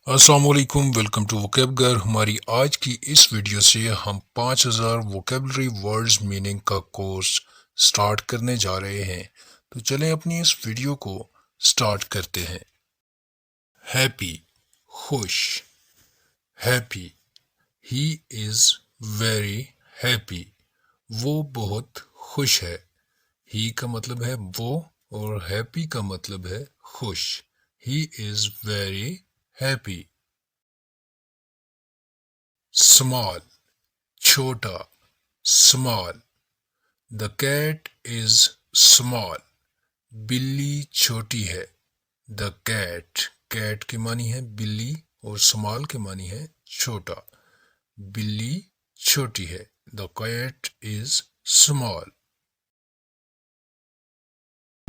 السلام علیکم، welcome to ووکیبگر۔ ہماری آج کی اس ویڈیو سے ہم 5000 ووکیبلری ورڈز میننگ کا کورس سٹارٹ کرنے جا رہے ہیں، تو چلیں اپنی اس ویڈیو کو سٹارٹ کرتے ہیں۔ ہیپی، خوش، happy, he is very happy, وہ بہت خوش ہے۔ ہی کا مطلب ہے وہ اور ہیپی کا مطلب ہے خوش۔ ہی از ویری ہیپی۔ small، چھوٹا، small، the cat is small، بلی چھوٹی ہے۔ the cat کے معنی ہے بلی اور small کے معنی ہے چھوٹا۔ بلی چھوٹی ہے۔ the cat is small۔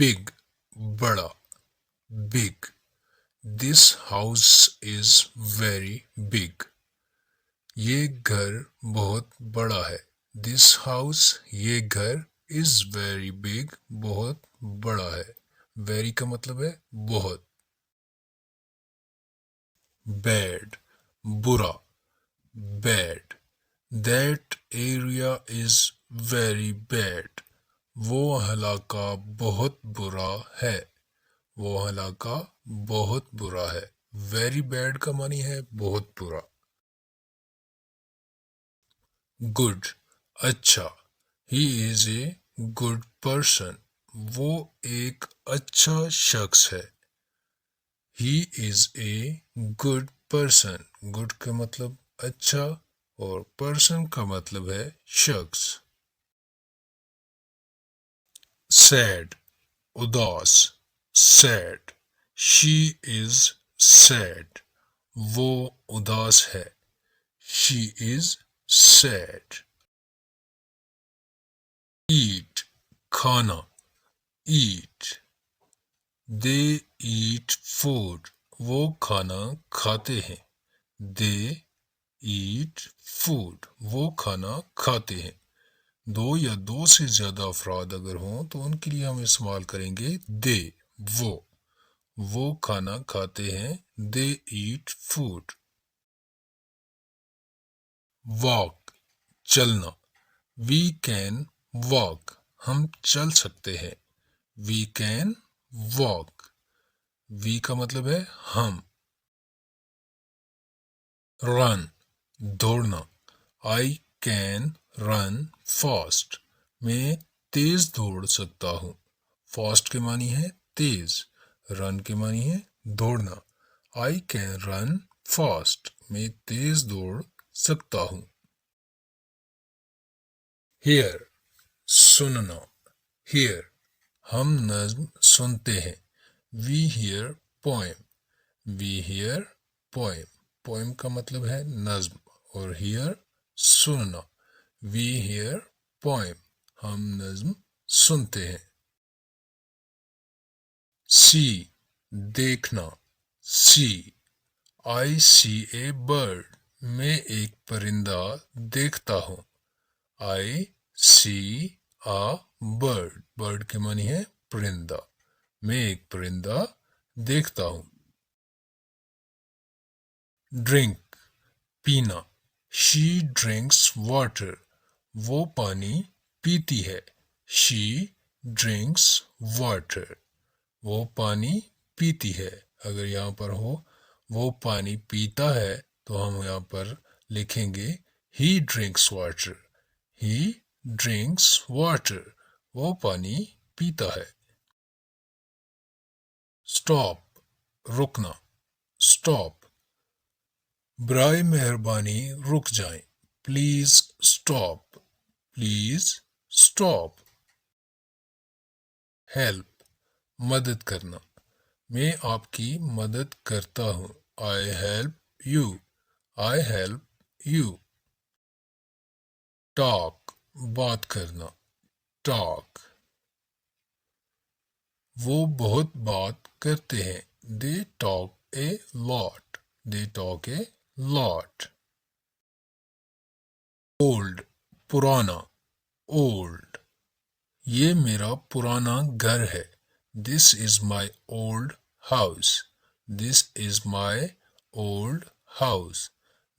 big، بڑا، big، this house is very big، یہ گھر بہت بڑا ہے۔ دس ہاؤس، یہ گھر، از ویری بگ، بہت بڑا ہے۔ ویری کا مطلب ہے بہت۔ بیڈ، برا، bad, that area is very bad, وہ علاقہ بہت برا ہے۔ وہ علاقہ بہت برا ہے۔ ویری بیڈ کا معنی ہے بہت برا۔ گڈ، اچھا، ہی از اے گڈ پرسن، وہ ایک اچھا شخص ہے۔ ہی از اے گڈ پرسن، گڈ کا مطلب اچھا اور پرسن کا مطلب ہے شخص۔ سیڈ، اداس، سیڈ، شی از سیڈ، وہ اداس ہے۔ شی از سیڈ۔ ایٹ، کھانا، ایٹ، دے ایٹ فوڈ، وہ کھانا کھاتے ہیں۔ دے ایٹ فوڈ، وہ کھانا کھاتے ہیں۔ دو یا دو سے زیادہ افراد اگر ہوں تو ان کے لیے ہم استعمال کریں گے دے، وہ کھانا کھاتے ہیں۔ دے ایٹ فوڈ۔ واک، چلنا، وی کین واک، ہم چل سکتے ہیں۔ وی کین واک، وی کا مطلب ہے ہم۔ رن، دوڑنا، آئی کین رن فاسٹ، میں تیز دوڑ سکتا ہوں۔ فاسٹ کے معنی ہے تیز، رن کے معنی ہے دوڑنا۔ آئی کین رن فاسٹ، میں تیز دوڑ سکتا ہوں۔ ہیئر، سننا، ہیئر، ہم نظم سنتے ہیں۔ وی ہیئر پوئم، وی ہیئر پوئم، پوئم کا مطلب ہے نظم اور ہیئر سننا۔ وی ہیئر پوئم، ہم نظم سنتے ہیں۔ سی، دیکھنا، سی، آئی سی اے برڈ، میں ایک پرندہ دیکھتا ہوں۔ آئی سی آ برڈ، برڈ کے معنی ہے پرندہ، میں ایک پرندہ دیکھتا ہوں۔ ڈرنک، پینا، شی ڈرنکس واٹر، وہ پانی پیتی ہے۔ شی ڈرنکس واٹر، وہ پانی پیتی ہے۔ اگر یہاں پر ہو وہ پانی پیتا ہے تو ہم یہاں پر لکھیں گے ہی ڈرنکس واٹر، ہی ڈرنکس واٹر، وہ پانی پیتا ہے۔ سٹاپ، رکنا، سٹاپ، برائے مہربانی رک جائیں۔ Please stop, please stop. Help, مدد کرنا، میں آپ کی مدد کرتا ہوں۔ I help you, I help you. Talk, بات کرنا، ٹاک، وہ بہت بات کرتے ہیں۔ They talk a lot, they talk a lot. Old, پرانا، اولڈ، یہ میرا پرانا گھر ہے۔ This is my old house, this is my old house.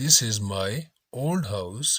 this is my old house,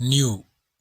New,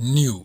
new.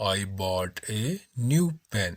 I bought a new pen.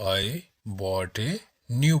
I bought a new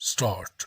Start,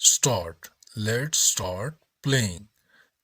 Start, let's start playing.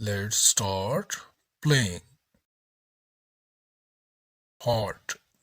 Let's start playing. Hot,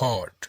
Hot,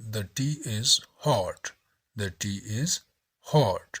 The tea is hot. The tea is hot.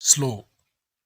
Slow,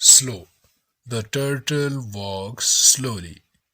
Slow. The turtle walks slowly.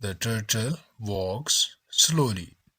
The turtle walks slowly.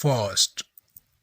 Fast,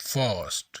Fast.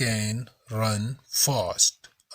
can run fast.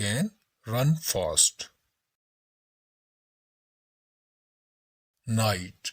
can run fast. Night,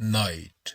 Night.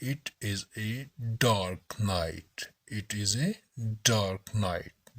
It is a dark night. It is a dark night.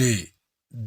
Day,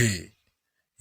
Day.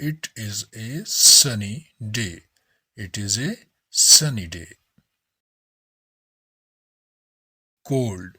It is a sunny day. It is a sunny day. Cold,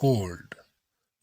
Cold.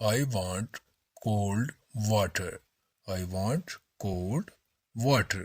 I want cold water. I want cold water.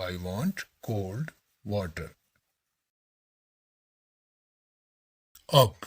I want cold water. Up,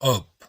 Up.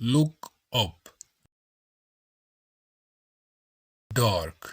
Look up. Dark,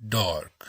Dark.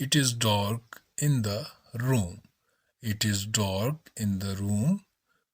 It is dark in the room. It is dark in the room.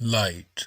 Light,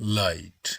Light.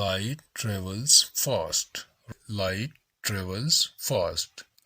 Light travels fast. Light travels fast.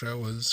travels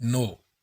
No,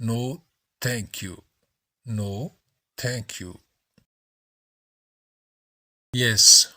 No thank you. No thank you. Yes,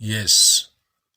Yes,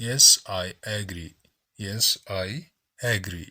Yes, I agree. Yes, I agree.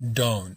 Down,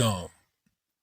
Down.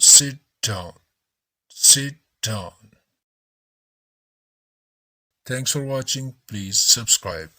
Sit down. Sit down. Thanks for watching. Please subscribe.